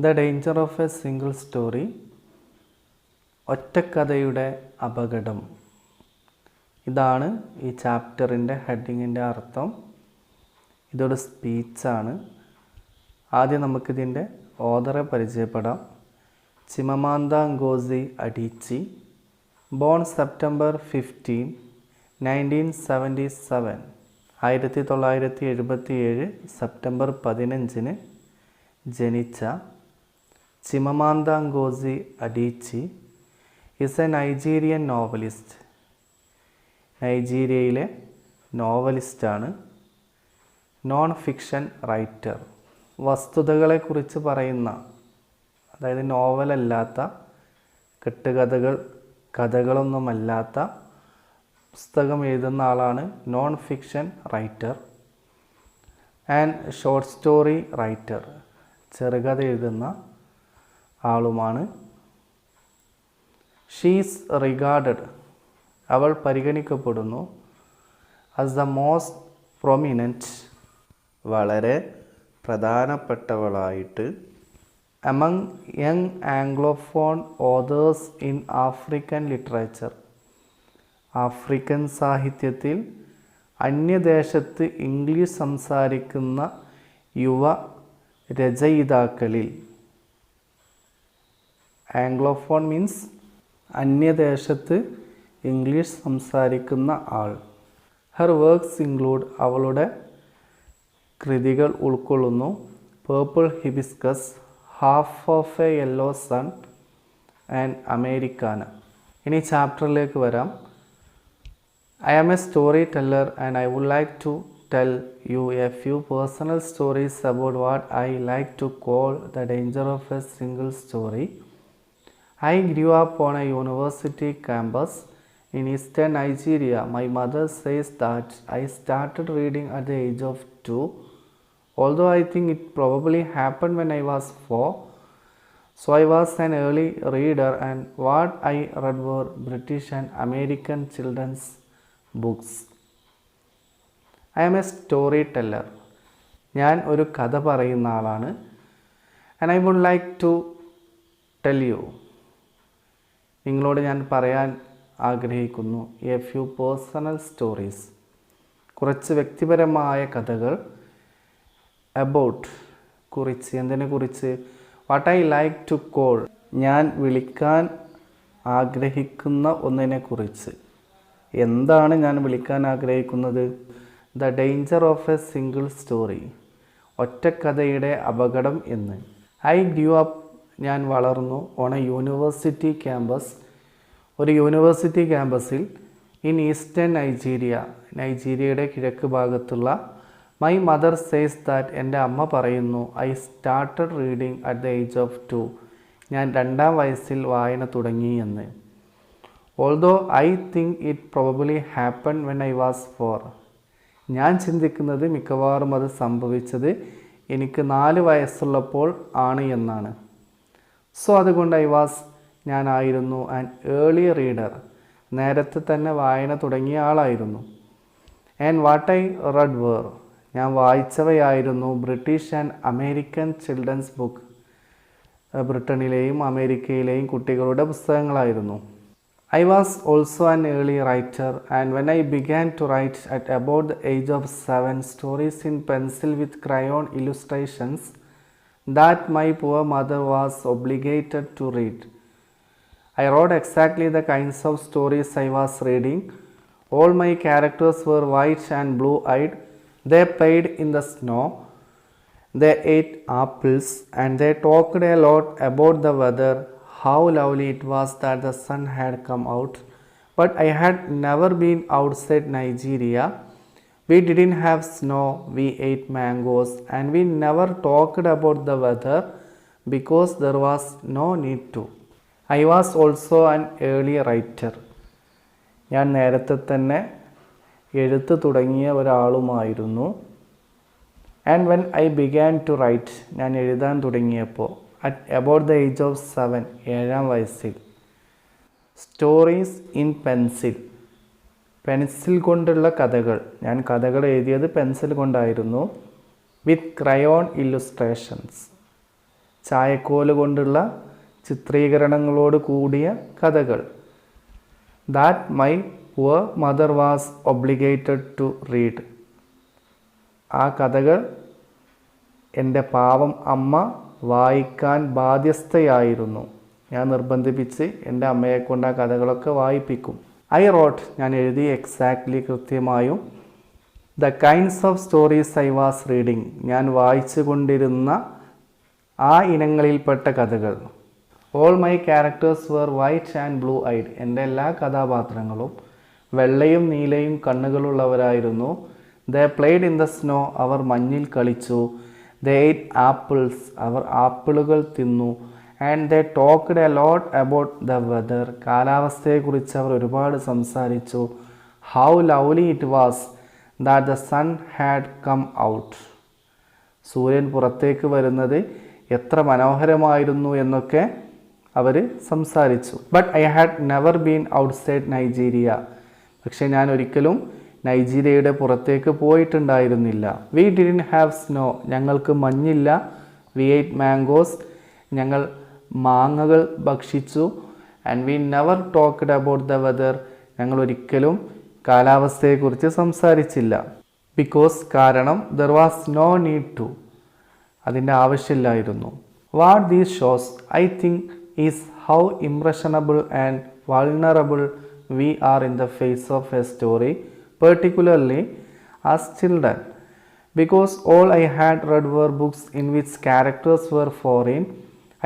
The danger of a single story, ഒറ്റക്കഥയുടെ അപകടം. ഇതാണ് ഈ ചാപ്റ്ററിൻ്റെ ഹെഡിങ്ങിൻ്റെ അർത്ഥം. ഇതൊരു സ്പീച്ചാണ്. ആദ്യം നമുക്കിതിൻ്റെ ഓഥറെ പരിചയപ്പെടാം. Chimamanda ngozi Adichie, born September 15, 1977, 1977 September 15 ജനിച്ച Chimamanda ngozi Adichie is a Nigerian novelist. നൈജീരിയയിലെ നോവലിസ്റ്റാണ്. Non fiction writer. വസ്തുതകളെക്കുറിച്ച് പറയുന്ന, അതായത് നോവലല്ലാത്ത, കെട്ടുകഥകൾ, കഥകളൊന്നുമല്ലാത്ത പുസ്തകം എഴുതുന്ന ആളാണ് non fiction writer. And short story writer, ചെറുകഥ എഴുതുന്ന ആളുമാണ്. ഷീസ് റിഗാർഡഡ്, അവൾ പരിഗണിക്കപ്പെടുന്നു, ആസ് ദ മോസ്റ്റ് പ്രൊമിനൻറ്റ്, വളരെ പ്രധാനപ്പെട്ടവളായിട്ട്, among young Anglophone authors in African literature, African സാഹിത്യത്തിൽ അന്യദേശത്ത് ഇംഗ്ലീഷ് സംസാരിക്കുന്ന യുവ രചയിതാക്കളിൽ. ആംഗ്ലോഫോൺ മീൻസ് അന്യദേശത്ത് ഇംഗ്ലീഷ് സംസാരിക്കുന്ന ആൾ. ഹെർ വർക്ക്സ് ഇൻക്ലൂഡ്, അവളുടെ കൃതികൾ ഉൾക്കൊള്ളുന്നു, Purple Hibiscus, Half of a Yellow Sun and Americanah. ഇനി ചാപ്റ്ററിലേക്ക് വരാം. I am a storyteller and I would like to tell you a few personal stories about what I like to call the danger of a single story. I grew up on a university campus in eastern Nigeria. My mother says that I started reading at the age of 2, although I think it probably happened when I was 4. So I was an early reader and what I read were British and American children's books. I am a storyteller. ഞാൻ ഒരു കഥ പറയുന്ന ആളാണ്. And I would like to tell you, നിങ്ങളോട് ഞാൻ പറയാൻ ആഗ്രഹിക്കുന്നു, a few personal stories, കുറച്ച് വ്യക്തിപരമായ കഥകൾ, about, കുറിച്ച്, എന്തിനെ കുറിച്ച്, what I like to call, ഞാൻ വിളിക്കാൻ ആഗ്രഹിക്കുന്ന ഒന്നിനെ കുറിച്ച്. എന്താണ് ഞാൻ വിളിക്കാൻ ആഗ്രഹിക്കുന്നത്? The danger of a single story, ഒറ്റക്കഥയുടെ അപകടം എന്ന്. ഐ ഗ്രൂ അപ്പ്, ഞാൻ വളർന്നു, ഓൺ എ യൂണിവേഴ്സിറ്റി ക്യാമ്പസ്, ഒരു യൂണിവേഴ്സിറ്റി ക്യാമ്പസിൽ, ഇൻ ഈസ്റ്റേൺ നൈജീരിയ, നൈജീരിയയുടെ കിഴക്ക് ഭാഗത്തുള്ള. മൈ മദർ സേസ് ദാറ്റ്, എൻ്റെ അമ്മ പറയുന്നു, I started reading at the age of 2, ഞാൻ 2-ാം വയസ്സിൽ വായന തുടങ്ങി എന്ന്. Although I think it probably happen when I was 4, ഞാൻ ചിന്തിക്കുന്നത് മിക്കവാറും അത് സംഭവിച്ചത് എനിക്ക് 4 വയസ്സുള്ളപ്പോൾ ആണ് എന്നാണ്. സോ അതുകൊണ്ട് ഞാനായിരുന്നു ആൻ ഏർലി റീഡർ, നേരത്തെ തന്നെ വായന തുടങ്ങിയ ആളായിരുന്നു. And what I read were, ഞാൻ വായിച്ചവയായിരുന്നു British and American children's book, ബ്രിട്ടനിലെയും അമേരിക്കയിലെയും കുട്ടികളുടെ പുസ്തകങ്ങളായിരുന്നു. I was also an early writer, and when I began to write at about the age of 7, stories in pencil with crayon illustrations that my poor mother was obligated to read. I wrote exactly the kinds of stories I was reading. All my characters were white and blue-eyed. They played in the snow. They ate apples, and they talked a lot about the weather, how lovely it was that the sun had come out. But I had never been outside Nigeria. We didn't have snow, we ate mangoes, and we never talked about the weather because there was no need to. I was also an early writer. ഞാൻ നേരത്തെ തന്നെ എഴുത്ത് തുടങ്ങിയ ഒരാളുമായിരുന്നു. And when I began to write, ഞാൻ എഴുതാൻ തുടങ്ങിയപ്പോൾ, at about the age of 7, 7-ാം വയസ്സിൽ, സ്റ്റോറീസ് ഇൻ പെൻസിൽ, പെൻസിൽ കൊണ്ടുള്ള കഥകൾ, ഞാൻ കഥകൾ എഴുതിയത് പെൻസിൽ കൊണ്ടായിരുന്നു. വിത്ത് ക്രയോൺ ഇല്ലുസ്ട്രേഷൻസ്, ചായക്കോല് കൊണ്ടുള്ള ചിത്രീകരണങ്ങളോട് കൂടിയ കഥകൾ. That my poor mother was obligated to read. ആ കഥകൾ എൻ്റെ പാവം അമ്മ വായിക്കാൻ ബാധ്യസ്ഥയായിരുന്നു. ഞാൻ നിർബന്ധിപ്പിച്ച് എൻ്റെ അമ്മയെക്കൊണ്ട് ആ കഥകളൊക്കെ വായിപ്പിക്കും. ഐ റോട്ട്, ഞാൻ എഴുതി എക്സാക്ട്ലി കൃത്യമായും. The kinds of stories I was reading, ഞാൻ വായിച്ചു കൊണ്ടിരുന്ന ആ ഇനങ്ങളിൽപ്പെട്ട കഥകൾ. All my characters were white and blue eyed, എൻ്റെ എല്ലാ കഥാപാത്രങ്ങളും വെള്ളയും നീലയും കണ്ണുകളുള്ളവരായിരുന്നു. They played in the snow, അവർ മഞ്ഞിൽ കളിച്ചു. ദേ എയ്റ്റ് ആപ്പിൾസ്, അവർ ആപ്പിളുകൾ തിന്നു. And they talked a lot about the weather, കാലാവസ്ഥയെക്കുറിച്ച് അവർ ഒരുപാട് സംസാരിച്ചു. How lovely it was that the sun had come out, സൂര്യൻ പുറത്തേക്ക് വരുന്നത് എത്ര മനോഹരമായിരുന്നു എന്നൊക്കെ അവർ സംസാരിച്ചു. But I had never been outside Nigeria, പക്ഷെ ഞാൻ ഒരിക്കലും നൈജീരിയയുടെ പുറത്തേക്ക് പോയിട്ടുണ്ടായിരുന്നില്ല. വി ഡിഡ്ന്റ് ഹാവ് സ്നോ, ഞങ്ങൾക്ക് മഞ്ഞില്ല. വി എയ്റ്റ് മാംഗോസ്, ഞങ്ങൾ മാങ്ങകൾ ഭക്ഷിച്ചു. And we never talked about the weather, ഞങ്ങൾ ഒരിക്കലും കാലാവസ്ഥയെക്കുറിച്ച് സംസാരിച്ചില്ല. ബിക്കോസ്, കാരണം, there was no need to, അതിൻ്റെ ആവശ്യമില്ലായിരുന്നു. What these shows I think is how impressionable and vulnerable we are in the face of a story, particularly as children. Because all I had read were books in which characters were foreign,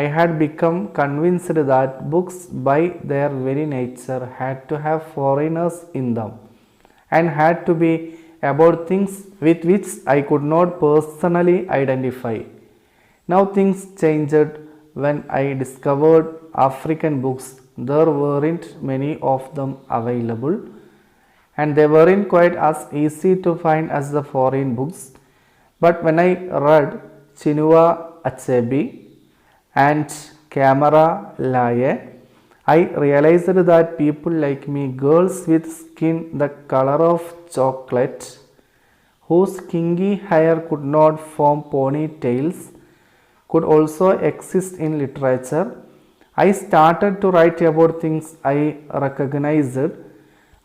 I had become convinced that books by their very nature had to have foreigners in them and had to be about things with which I could not personally identify. Now things changed when I discovered African books. There weren't many of them available, and they weren't quite as easy to find as the foreign books. But when I read Chinua Achebe and Kamara Laye, I realized that people like me, girls with skin the color of chocolate, whose kinky hair could not form ponytails, could also exist in literature. I started to write about things I recognized.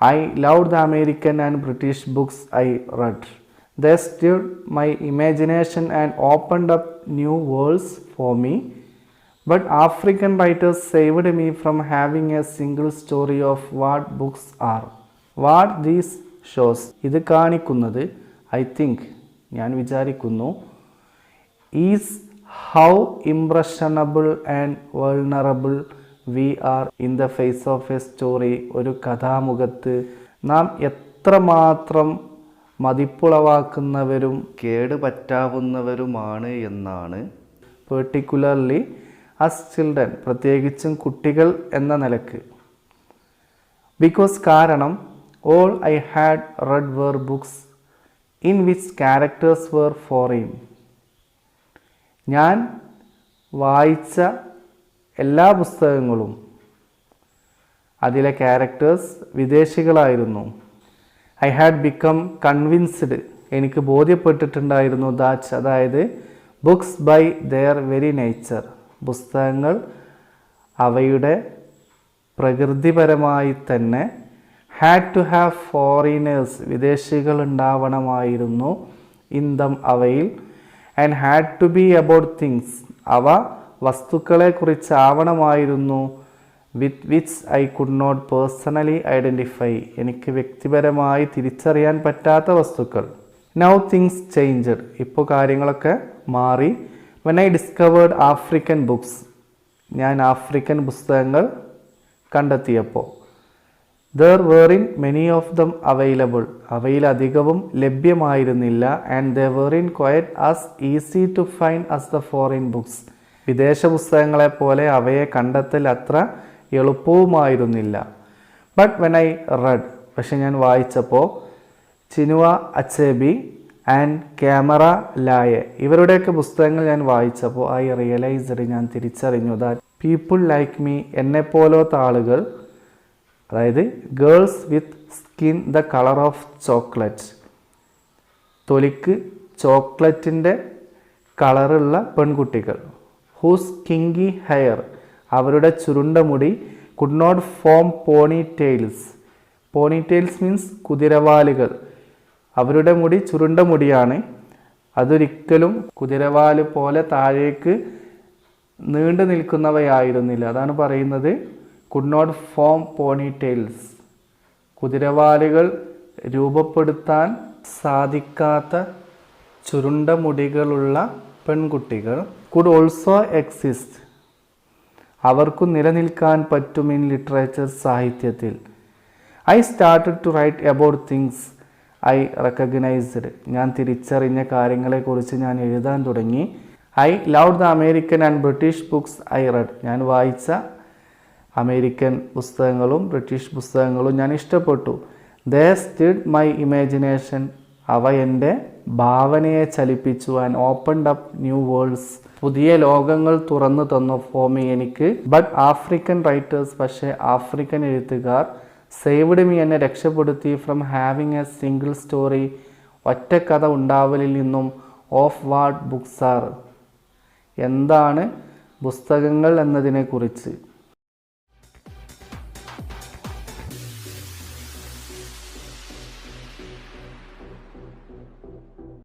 I loved the American and British books I read. They stirred my imagination and opened up new worlds for me. But African writers saved me from having a single story of what books are. What these shows, ഇത് കാണിക്കുന്നത്, I think, ഞാൻ വിചാരിക്കുന്നു, is how impressionable and vulnerable we are in the face of a story. ഒരു കഥാമുഖത്ത് നാം എത്രമാത്രം മതിപ്പുളവാക്കുന്നവരും കേടുപറ്റാവുന്നവരുമാണ് എന്നാണ്. Particularly as children, പ്രത്യേകിച്ചും കുട്ടികൾ എന്ന നിലക്ക്. ബിക്കോസ്, കാരണം, all I had read were books in which characters were foreign. ഞാൻ വായിച്ച എല്ലാ പുസ്തകങ്ങളും അതിലെ ക്യാരക്ടേഴ്സ് വിദേശികളായിരുന്നു. ഐ ഹാഡ് ബിക്കം കൺവിൻസ്ഡ്, എനിക്ക് ബോധ്യപ്പെട്ടിട്ടുണ്ടായിരുന്നു. ദാറ്റ്, അതായത് books by their very nature, പുസ്തകങ്ങൾ അവയുടെ പ്രകൃതിപരമായി തന്നെ ഹാഡ് ടു ഹാവ് ഫോറിനേഴ്സ്, വിദേശികൾ ഉണ്ടാവണമായിരുന്നു. ഇൻ ദം, അവയിൽ. And had to be about things, അവ വസ്തുക്കളെ കുറിച്ചാവണമായിരുന്നു. With which I could not personally identify, എനിക്ക് വ്യക്തിപരമായി തിരിച്ചറിയാൻ പറ്റാത്ത വസ്തുക്കൾ. നൗ തിങ്സ് ചേഞ്ച്ഡ്, ഇപ്പോൾ കാര്യങ്ങളൊക്കെ മാറി. When I discovered African books, ഞാൻ ആഫ്രിക്കൻ പുസ്തകങ്ങൾ കണ്ടെത്തിയപ്പോൾ. There weren't many of them available, അവയിലധികവും ലഭ്യമായിരുന്നില്ല. And they weren't quite as easy to find as the foreign books, വിദേശ പുസ്തകങ്ങളെപ്പോലെ അവയെ കണ്ടെത്തൽ അത്ര എളുപ്പവുമായിരുന്നില്ല. ബട്ട് വെൻ ഐ റെഡ്, പക്ഷെ ഞാൻ വായിച്ചപ്പോൾ, Chinua Achebe and Camara Laye, ഇവരുടെയൊക്കെ പുസ്തകങ്ങൾ ഞാൻ വായിച്ചപ്പോൾ, ഐ റിയലൈസ്ഡ്, ഞാൻ തിരിച്ചറിഞ്ഞു, ദാറ്റ് പീപ്പിൾ ലൈക്ക് മീ, എന്നെപ്പോലത്തെ ആളുകൾ, അതായത് girls with skin the colour of chocolate, തൊലിക്ക് ചോക്ലേറ്റിൻ്റെ കളറുള്ള പെൺകുട്ടികൾ, ഹൂസ് കിങ്കി ഹെയർ അവരുടെ ചുരുണ്ട മുടി could not form ponytails. Ponytails means കുതിരവാലുകൾ. അവരുടെ മുടി ചുരുണ്ട മുടിയാണ്, അതൊരിക്കലും കുതിരവാല് പോലെ താഴേക്ക് നീണ്ടു നിൽക്കുന്നവയായിരുന്നില്ല. അതാണ് പറയുന്നത് കുഡ് നോട്ട് ഫോം പോണി ടെയിൽസ്. കുതിരവാലുകൾ രൂപപ്പെടുത്താൻ സാധിക്കാത്ത ചുരുണ്ട മുടികളുള്ള പെൺകുട്ടികൾ കുഡ് ഓൾസോ എക്സിസ്റ്റ് അവർക്കു നിലനിൽക്കാൻ പറ്റും ഇൻ ലിറ്ററേച്ചർ സാഹിത്യത്തിൽ. I started to write about things I recognised ഞാൻ തിരിച്ചറിഞ്ഞ കാര്യങ്ങളെക്കുറിച്ച് ഞാൻ എഴുതാൻ തുടങ്ങി. I love the American and British books I read ഞാൻ വായിച്ച അമേരിക്കൻ പുസ്തകങ്ങളും ബ്രിട്ടീഷ് പുസ്തകങ്ങളും ഞാൻ ഇഷ്ടപ്പെട്ടു. ദേ സ്റ്റിഡ് മൈ ഇമാജിനേഷൻ അവ എൻ്റെ ഭാവനയെ ചലിപ്പിച്ചു. And opened up new worlds പുതിയ ലോകങ്ങൾ തുറന്നു തന്നു ഫോർ മീ എനിക്ക്. ബട്ട് ആഫ്രിക്കൻ റൈറ്റേഴ്സ് പക്ഷേ ആഫ്രിക്കൻ എഴുത്തുകാർ സേവ്ഡ് മീ എന്നെ രക്ഷപ്പെടുത്തി from having a single story ഒറ്റ കഥ ഉണ്ടാവലിൽ നിന്നും. ഓഫ് വാട്ട് ബുക്സ് ആർ എന്താണ് പുസ്തകങ്ങൾ എന്നതിനെക്കുറിച്ച്.